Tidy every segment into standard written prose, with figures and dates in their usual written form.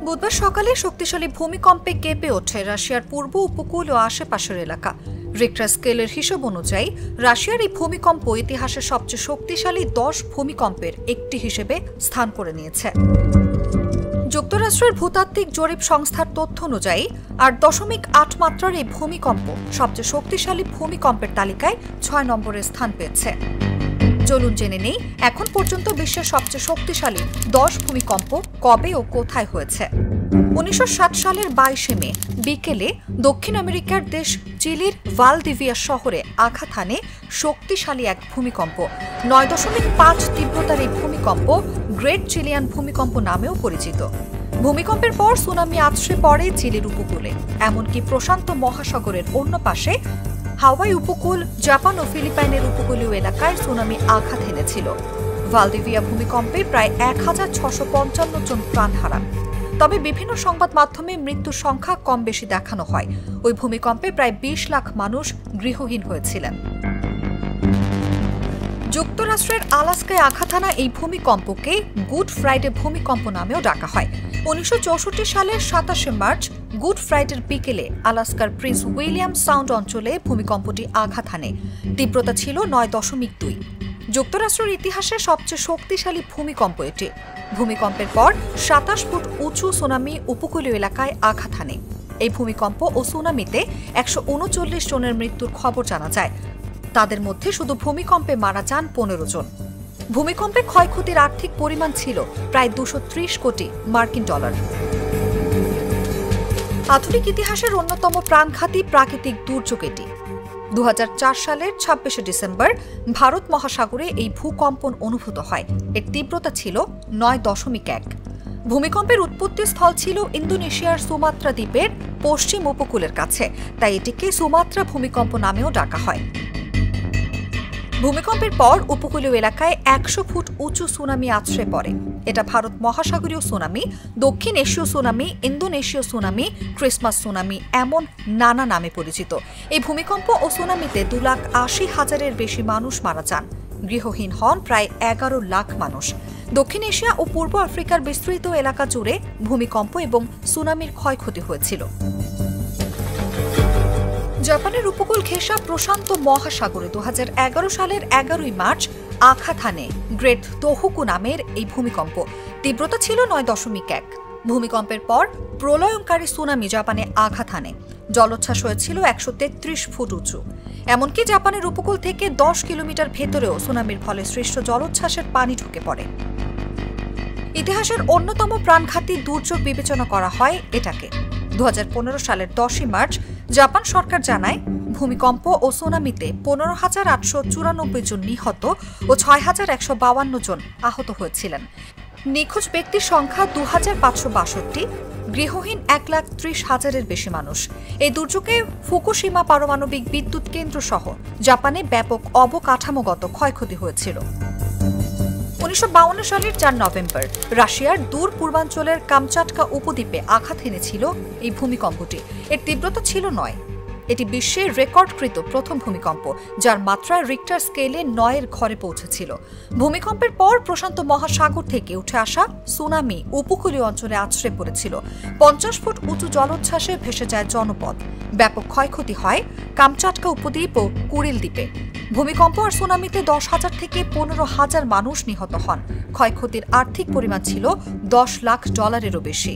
বুধবার সকালে শক্তিশালী ভূমিকম্পে কেঁপে ওঠে রাশিয়ার পূর্ব উপকূল ও আশেপাশের এলাকা। রিক্টার স্কেলের হিসাব অনুযায়ী রাশিয়ার এই ভূমিকম্প ইতিহাসের সবচেয়ে শক্তিশালী 10 ভূমিকম্পের একটি হিসেবে স্থান করে নিয়েছে। যুক্তরাষ্ট্রের ভূতাত্ত্বিক জরিপ সংস্থার তথ্য অনুযায়ী 8.8 মাত্রার এই ভূমিকম্প সবচেয়ে শক্তিশালী ভূমিকম্পের তালিকায় 6 নম্বরে স্থান পেয়েছে। চলুন জেনে নেই এখন পর্যন্ত বিশ্বের সবচেয়ে শক্তিশালী 10 ভূমিকম্প কবে ও কোথায় হয়েছে। 1960 সালের 22 মে বিকেলে দক্ষিণ আমেরিকার দেশ চিলির ভালদিভিয়া শহরে আঘাত হানে শক্তিশালী এক ভূমিকম্প। 9.5 তীব্রতার এই ভূমিকম্প গ্রেট চিলিয়ান ভূমিকম্প নামেও পরিচিত। ভূমিকম্পের পর সুনামি আছড়ে পড়ে চিলির উপকূলে, এমনকি প্রশান্ত মহাসাগরের অন্য পাশে হাওয়াই উপকূল, জাপান ও ফিলিপাইনের উপকূলীয় এলাকায় সুনামি আঘাত হেনেছিল। ভালদিভিয়া ভূমিকম্পে প্রায় 1655 জন প্রাণ হারান। তবে বিভিন্ন সংবাদ মাধ্যমে মৃত্যুর সংখ্যা কম বেশি দেখানো হয়। ওই ভূমিকম্পে প্রায় 20 লাখ মানুষ গৃহহীন হয়েছিলেন। যুক্তরাষ্ট্রের আলাস্কায় আঘাত হানা এই ভূমিকম্পকে গুড ফ্রাইডে ভূমিকম্প নামেও ডাকা হয়। 1964 সালের 27 মার্চ গুড ফ্রাইডের বিকেলে আলাস্কার প্রিন্স উইলিয়াম সাউন্ড অঞ্চলে ভূমিকম্পটি আঘাত হানে। তীব্রতা ছিল 9.2। যুক্তরাষ্ট্রের ইতিহাসে সবচেয়ে শক্তিশালী ভূমিকম্প এটি। ভূমিকম্পের পর 27 ফুট উঁচু সুনামি উপকূলীয় এলাকায় আঘাত হানে। এই ভূমিকম্প ও সুনামিতে 139 জনের মৃত্যুর খবর জানা যায়। তাদের মধ্যে শুধু ভূমিকম্পে মারা যান 15 জন। ভূমিকম্পে ক্ষয়ক্ষতির আর্থিক পরিমাণ ছিল প্রায় 230 কোটি মার্কিন ডলার। আধুনিক ইতিহাসের অন্যতম প্রাণঘাতী প্রাকৃতিক দুর্যোগ এটি। 2004 সালের 26 ডিসেম্বর ভারত মহাসাগরে এই ভূকম্পন অনুভূত হয়। এর তীব্রতা ছিল 9.1। ভূমিকম্পের উৎপত্তি স্থল ছিল ইন্দোনেশিয়ার সুমাত্রা দ্বীপের পশ্চিম উপকূলের কাছে, তাই এটিকে সুমাত্রা ভূমিকম্প নামেও ডাকা হয়। ভূমিকম্পের পর উপকূলীয় এলাকায় 100 ফুট উঁচু সুনামি আছড়ে পড়ে। এটা ভারত মহাসাগরীয় সুনামি, দক্ষিণ এশীয় সুনামি, ইন্দোনেশীয় সুনামি, ক্রিসমাস সুনামি এমন নানা নামে পরিচিত। এই ভূমিকম্প ও সুনামিতে 2,80,000-এর বেশি মানুষ মারা যান। গৃহহীন হন প্রায় 11 লাখ মানুষ। দক্ষিণ এশিয়া ও পূর্ব আফ্রিকার বিস্তৃত এলাকা জুড়ে ভূমিকম্প এবং সুনামির ক্ষয়ক্ষতি হয়েছিল। জাপানের উপকূল ঘেঁষা প্রশান্ত মহাসাগরে 2011 সালের 11 মার্চ আঘাত হানে গ্রেট তোহোকু নামের এই ভূমিকম্প। তীব্রতা ছিল 9.1। ভূমিকম্পের পর প্রলয়ঙ্কারী সুনামি জাপানে আঘাত হানে। জলোচ্ছ্বাস হয়েছিল 133 ফুট উঁচু। এমনকি জাপানের উপকূল থেকে 10 কিলোমিটার ভেতরেও সুনামির ফলে সৃষ্ট জলোচ্ছ্বাসের পানি ঢুকে পড়ে। ইতিহাসের অন্যতম প্রাণঘাতী দুর্যোগ বিবেচনা করা হয় এটাকে। 2015 সালের 10 মার্চ জাপান সরকার জানায় ভূমিকম্প ও সুনামিতে 15,894 জন নিহত ও 6,152 জন আহত হয়েছিলেন। নিখোঁজ ব্যক্তির সংখ্যা 2,562, গৃহহীন 1,30,000-এর বেশি মানুষ। এই দুর্যোগে ফুকুশিমা পারমাণবিক বিদ্যুৎ কেন্দ্র সহ জাপানে ব্যাপক অবকাঠামোগত ক্ষয়ক্ষতি হয়েছিল। 1952 সালের 4 নভেম্বর রাশিয়ার দূর পূর্বাঞ্চলের কামচাটকা উপদ্বীপে আঘাত হেনেছিল এই ভূমিকম্পটি। এর তীব্রতা ছিল 9। এটি বিশ্বের রেকর্ডকৃত প্রথম ভূমিকম্প, যার মাত্রা রিক্টার স্কেলে 9-এর ঘরে পৌঁছেছিল। ভূমিকম্পের পর প্রশান্ত মহাসাগর থেকে উঠে আসা সুনামি উপকূলীয় অঞ্চলে আছড়ে পড়েছিল। 50 ফুট উঁচু জলোচ্ছ্বাসে ভেসে যায় জনপদ। ব্যাপক ক্ষয়ক্ষতি হয় কামচাটকা উপদ্বীপ ও কুরিল দ্বীপে। ভূমিকম্প আর সুনামিতে 10,000 থেকে 15,000 মানুষ নিহত হন। ক্ষয়ক্ষতির আর্থিক পরিমাণ ছিল $10 লাখ বেশি।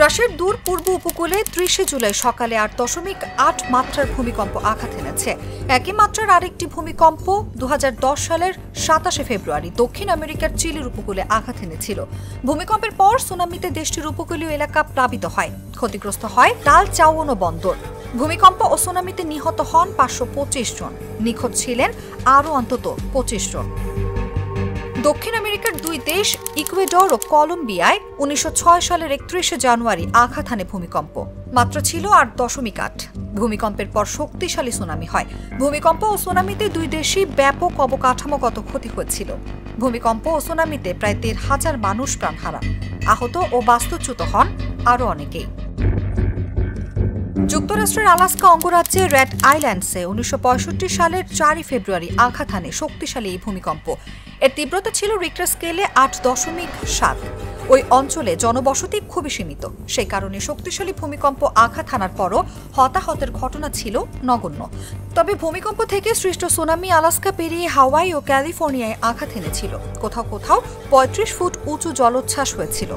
রাশিয়ার দূর পূর্ব উপকূলে 30 জুলাই সকালে 8.8 মাত্রার ভূমিকম্প আঘাত এনেছে। একই মাত্রার আরেকটি ভূমিকম্প 2010 সালের 27 ফেব্রুয়ারি দক্ষিণ আমেরিকার চিলির উপকূলে আঘাত এনেছিল। ভূমিকম্পের পর সুনামিতে দেশটির উপকূলীয় এলাকা প্লাবিত হয়। ক্ষতিগ্রস্ত হয় তাল চাওয়ানো বন্দর। ভূমিকম্প ও সুনামিতে নিহত হন 525 জন। নিখোঁজ ছিলেন আরও অন্তত 25 জন। দক্ষিণ আমেরিকার দুই দেশ ইকুয়েডর ও কলম্বিয়ায় 1906 সালের 31 জানুয়ারি আঘাত হানে ভূমিকম্প। মাত্রা ছিল 8.8। ভূমিকম্পের পর শক্তিশালী সুনামি হয়। ভূমিকম্প ও সুনামিতে দুই দেশই ব্যাপক অবকাঠামোগত ক্ষতি হয়েছিল। ভূমিকম্প ও সুনামিতে প্রায় 1,500 মানুষ প্রাণ হারান। আহত ও বাস্তুচ্যুত হন আরও অনেকেই। যুক্তরাষ্ট্রের আলাস্কা অঙ্গরাজ্যে রেড আইল্যান্ডসে 1965 সালের 4 ফেব্রুয়ারি আঘাত হানে শক্তিশালী এই ভূমিকম্প। এর তীব্রতা ছিল রিক্টার স্কেলে 8.7। ওই অঞ্চলে জনবসতি খুবই সীমিত, সেই কারণে শক্তিশালী ভূমিকম্প আঘাত হানার পরও হতাহতের ঘটনা ছিল নগণ্য। তবে ভূমিকম্প থেকে সৃষ্ট সুনামি আলাস্কা পেরিয়ে হাওয়াই ও ক্যালিফোর্নিয়ায় আঘাত এনেছিল। কোথাও কোথাও 35 ফুট উঁচু জলোচ্ছ্বাস হয়েছিল।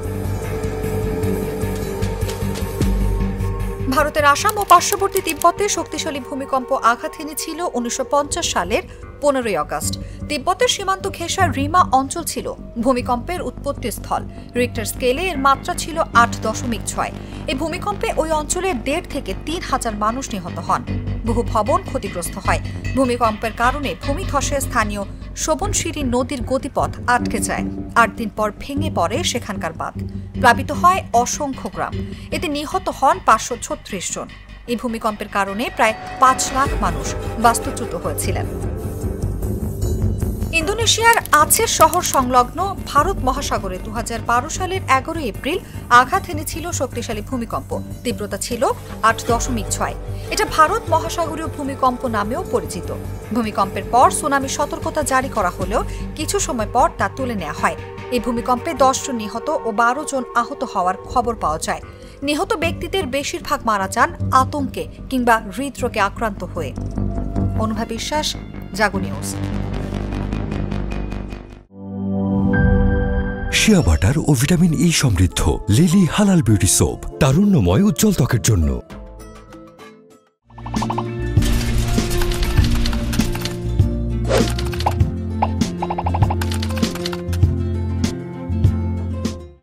ভারতের আসাম ও পার্শ্ববর্তী তিব্বতে শক্তিশালী ভূমিকম্প আঘাত এনেছিল 1950 সালের 15 আগস্ট। তিব্বতের সীমান্ত ঘেঁষা রিমা অঞ্চল ছিল ভূমিকম্পের উৎপত্তিস্থল। রিক্টার স্কেলে এর মাত্রা ছিল 8.6। এই ভূমিকম্পে ওই অঞ্চলের 1.5 থেকে 3,000 মানুষ নিহত হন। বহু ভবন ক্ষতিগ্রস্ত হয়। ভূমিকম্পের কারণে ভূমিধসে স্থানীয় শোভনশিরি নদীর গতিপথ আটকে যায়। 8 দিন পর ভেঙে পড়ে সেখানকার বাঁধ। প্লাবিত হয় অসংখ্য গ্রাম। এতে নিহত হন 536 জন। এই ভূমিকম্পের কারণে প্রায় 5 লাখ মানুষ বাস্তুচ্যুত হয়েছিলেন। ইন্দোনেশিয়ার আছের শহর সংলগ্ন ভারত মহাসাগরে 2012 সালের 11 এপ্রিল আঘাত এনেছিল শক্তিশালী ভূমিকম্প। তীব্রতা ছিল 8.6। এটা ভারত মহাসাগরীয় ভূমিকম্প নামেও পরিচিত। ভূমিকম্পের পর সুনামি সতর্কতা জারি করা হলেও কিছু সময় পর তা তুলে নেওয়া হয়। এই ভূমিকম্পে 10 জন নিহত ও 12 জন আহত হওয়ার খবর পাওয়া যায়। নিহত ব্যক্তিদের বেশিরভাগ মারা যান আতঙ্কে কিংবা হৃদরোগে আক্রান্ত হয়ে। অনুভা বিশ্বাস, জাগো নিউজ। শিয়া বাটার ও ভিটামিন ই সমৃদ্ধ লিলি হালাল বিউটি সোপ, তারুণ্যময় উজ্জ্বল ত্বকের জন্য।